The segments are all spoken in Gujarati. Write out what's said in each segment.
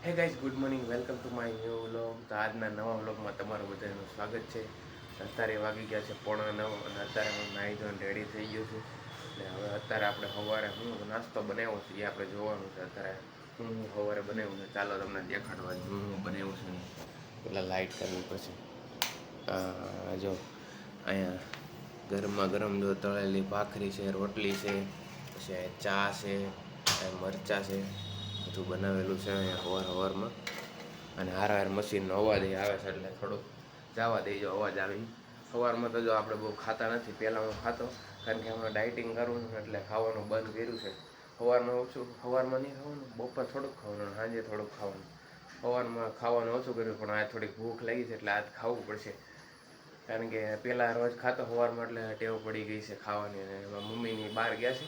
Hey guys, good morning, welcome to my new vlog. તો આજના નવા વ્લોગમાં તમારું બધાનું સ્વાગત છે. અત્યારે વાગી ગયા છે 8:45 અને અત્યારે હું નાહી ધોઈને રેડી થઈ ગયો છું. એટલે હવે અત્યારે આપણે સવારે હું નાસ્તો બનાવ્યો છે એ આપણે જોવાનું છે. અત્યારે હું સવારે બનાવ્યું છે, ચાલો તમને દેખાડવા હું બનાવ્યું છે. પેલા લાઇટ કરવી પછી જો અહીંયા ગરમા ગરમ જો તળેલી ભાખરી છે, રોટલી છે, પછી ચા છે, મરચાં છે, બધું બનાવેલું છે અહીંયા સવારમાં. અને હાર મશીનનો અવાજ આવે છે એટલે થોડુંક જવા દેજો, અવાજ આવે. સવારમાં તો જો આપણે બહુ ખાતા નથી, પહેલાં હું ખાતો, કારણ કે હમણાં ડાયટિંગ કરવું એટલે ખાવાનું બંધ કર્યું છે. સવારમાં ઓછું, સવારમાં નહીં ખાવાનું, બપોર થોડુંક ખાવાનું, સાંજે થોડુંક ખાવાનું. સવારમાં ખાવાનું ઓછું કર્યું, પણ આ થોડીક ભૂખ લાગી છે એટલે આજ ખાવું પડશે. કારણ કે પહેલાં રોજ ખાતો સવારમાં એટલે ટેવ પડી ગઈ છે ખાવાની. અને એમાં મમ્મીની બહાર ગયા છે,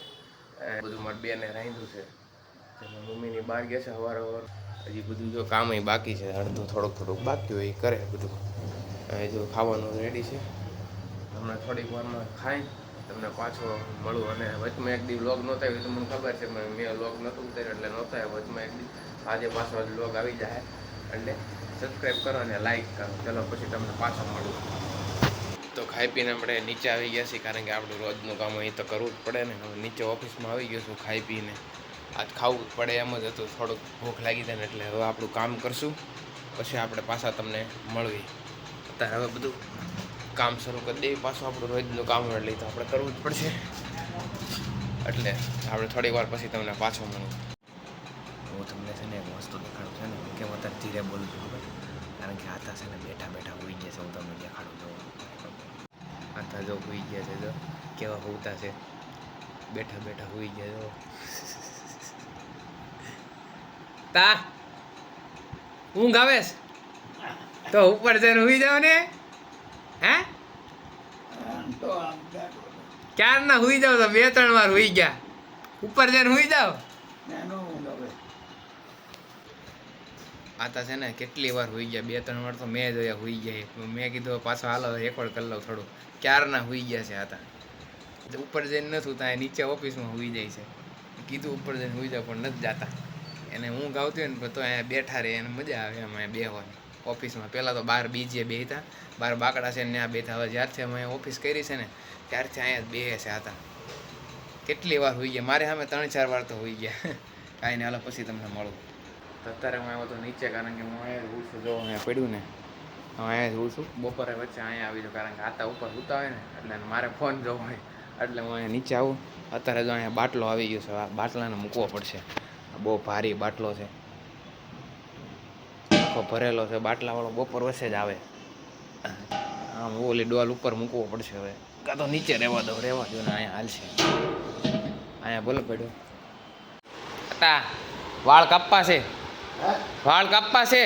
બધું મારી બેને રાંધ્યું છે. મમ્મીની બહાર ગયા છે સવાર હજી બધું જો કામ બાકી છે, અડધું થોડુંક બાકી હોય એ કરે બધું. જો ખાવાનું રેડી છે, હમણાં થોડીક વારમાં ખાઈ તમને પાછો મળું. અને વચમાં એક દી વ્લોગ નહોતા આવ્યો તો મને ખબર છે, મેં વ્લોગ નહોતું ઉતાર્યું એટલે નહોતા આવ્યો વચમાં એક દી. આજે પાછો વ્લોગ આવી જાય એટલે સબસ્ક્રાઈબ કરો અને લાઈક કરો. ચલો પછી તમને પાછો મળું. તો ખાઈ પીને આપણે નીચે આવી ગયા છીએ, કારણ કે આપણું રોજનું કામ અહીં તો કરવું જ પડે ને. હવે નીચે ઓફિસમાં આવી ગયો છું ખાઈ પીને. આજ ખાવું પડે એમ જ હતું, થોડુંક ભૂખ લાગી જાય ને એટલે હવે આપણું કામ કરશું, પછી આપણે પાછા તમને મળવી. અત્યારે હવે બધું કામ શરૂ કરી દઈએ, પાછું આપણું રોજનું કામ એટલે તો આપણે કરવું જ પડશે. એટલે આપણે થોડીક વાર પછી તમને પાછો મળું. હું તમને છે ને એક વસ્તુ દેખાડું છે ને, કે હું અત્યારે ધીરે બોલું છું ખબર, કારણ કે આતા છે ને બેઠા બેઠા હોઈ ગયા છે. હું તમને દેખાડું છું, આતા જો હોઈ ગયા છે, જો કેવા હોતા છે, બેઠા બેઠા હોઈ ગયા જો. તા ઊંઘ આવે તો ઉપર જઈને હુઈ જાવ ને. હે ક્યાર ના હુઈ જાવ તો 2-3 વાર હુઈ ગયા, ઉપર જઈને હુઈ જાવ. આતા છે ને કેટલી વાર હુઈ ગયા, 2-3 વાર તો મેં જોયા હુઈ ગયા. મેં કીધું પાછો હાલો રેકોર્ડ કરી લઉં થોડું. ક્યાર ના હુઈ ગયા છે આતા. ઉપર જઈને નથી હોતા, નીચે ઓફિસમાં હુઈ જાય છે. કીધું ઉપર જઈને હુઈ જાવ પણ નથી જતા. એને ઊંઘ આવતી હોય ને તો અહીંયા બેઠા રહે, એને મજા આવે એમ અહીંયા બેહવાની ઓફિસમાં. પહેલાં તો બહાર બીજે બેહતા, બહાર બાકડા છે ને ત્યાં બેઠા. હવે જ્યારથી અમે ઓફિસ કરી છે ને ત્યારથી અહીંયા જ બેસે છે આતા. કેટલી વાર હોઈ ગયા, મારે સામે 3-4 વાર તો હોઈ ગયા. કાંઈ નહીં, હાલો પછી તમને મળું. તો અત્યારે હું આવ્યો તો નીચે, કારણ કે હું અહીંયા હોઉં છું. જો અહીંયા પડ્યું ને, હું અહીંયા જ હોઉં છું. બપોરે વચ્ચે અહીંયા આવી જાઉં, કારણ કે આતા ઉપર સૂતા હોય ને એટલે મારે ફોન જોવો હોય એટલે હું અહીંયા નીચે આવું. અત્યારે જો અહીંયા બાટલો આવી ગયો છે, આ બાટલાને મૂકવો પડશે. બહુ ભારી બાટલો છે, આખો ભરેલો છે બાટલાવાળો. બપોર વચ્ચે જ આવે. આમ ઓલી ડોલ ઉપર મૂકવો પડશે હવે, કાં તો નીચે રહેવા દો ને અહીંયા હાલશે. અહીંયા ભલે પડ્યો. તા વાળ કાપવા છે, વાળ કાપવા છે,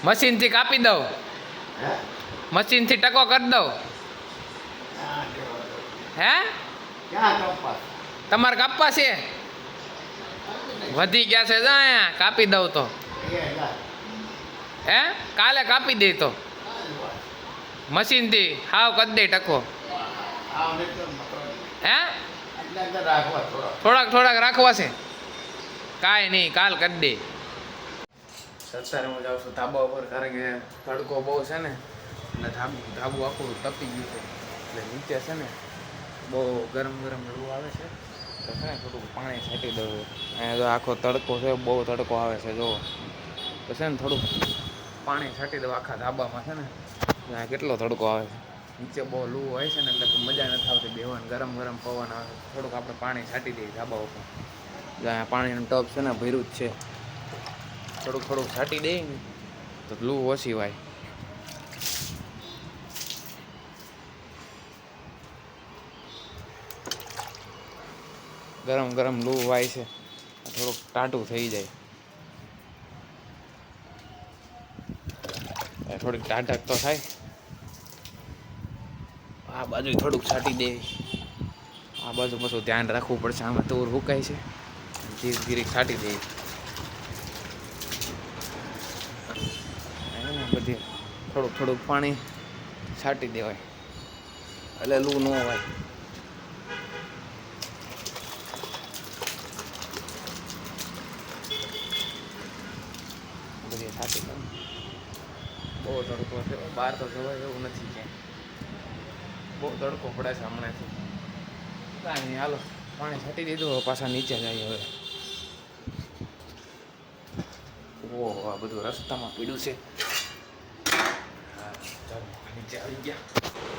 મશીનથી કાપી દઉં, મશીનથી ટકો કરી દઉં. હે તમારે કાપવા છે? વધી ગયા છે, અહીંયા કાપી દઉં તો. હે કાલે કાપી દે તો મશીનથી હાવ કરી દે ટકો. હે થોડાક રાખવા છે, કાંઈ નહીં, કાલ કરી દે. અત્યારે હું જાઉં છું ધાબા ઉપર, કારણ કે તડકો બહુ છે ને એટલે ધાબુ આખું તપી ગયું છે. એટલે નીચે છે ને બહુ ગરમ લૂ આવે છે, તો છે ને થોડુંક પાણી છાંટી દઉં. અહીંયા તો આખો તડકો છે, બહુ તડકો આવે છે જો. તો છે ને થોડુંક પાણી છાંટી દઉં આખા ધાબામાં. છે ને અહીંયા કેટલો તડકો આવે છે, નીચે બહુ લૂ હોય છે ને એટલે મજા નથી આવતી બેહવાની. ગરમ પવન આવે. થોડુંક આપણે પાણી છાંટી દઈએ ધાબા ઉપર. અહીંયા પાણીનું ટબ છે ને ભર્યું જ છે, થોડુંક છાંટી દઈએ ને તો લૂ ઓછી વાય. ગરમ લૂ વાય છે, થોડુંક ટાટું થઈ જાય. થોડીક ટાઢક તો થાય. આ બાજુ થોડુંક છાંટી દે, આ બાજુ પાછું ધ્યાન રાખવું પડશે. આમાં તોર હુકાય છે, ધીરે છાંટી દે. બધી થોડુંક પાણી છાંટી દેવાય એટલે લૂ ન હોય. બધી થાકી ગયું. બહુ તડકો છે, બહાર તો જવાય એવું નથી ક્યાંય. બહુ તડકો પડે છે હમણાંથી. કાંઈ નહીં, હાલો પાણી છાંટી દીધું, હવે પાછા નીચે જાય હવે. ઓહો, આ બધું રસ્તામાં પીડ્યું છે. હા ચાલો નીચે આવી ગયા.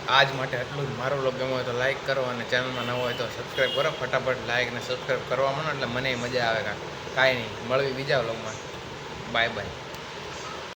આજ માટે એટલું જ. મારો વ્લોગ ગમ્યો હોય તો લાઈક કરો, અને ચેનલમાં ન હોય તો સબસ્ક્રાઈબ કરો. ફટાફટ લાઈક ને સબસ્ક્રાઈબ કરવા માંડો એટલે મને મજા આવે. કાંઈ નહીં, મળવી બીજા વ્લોગમાં. Bye bye.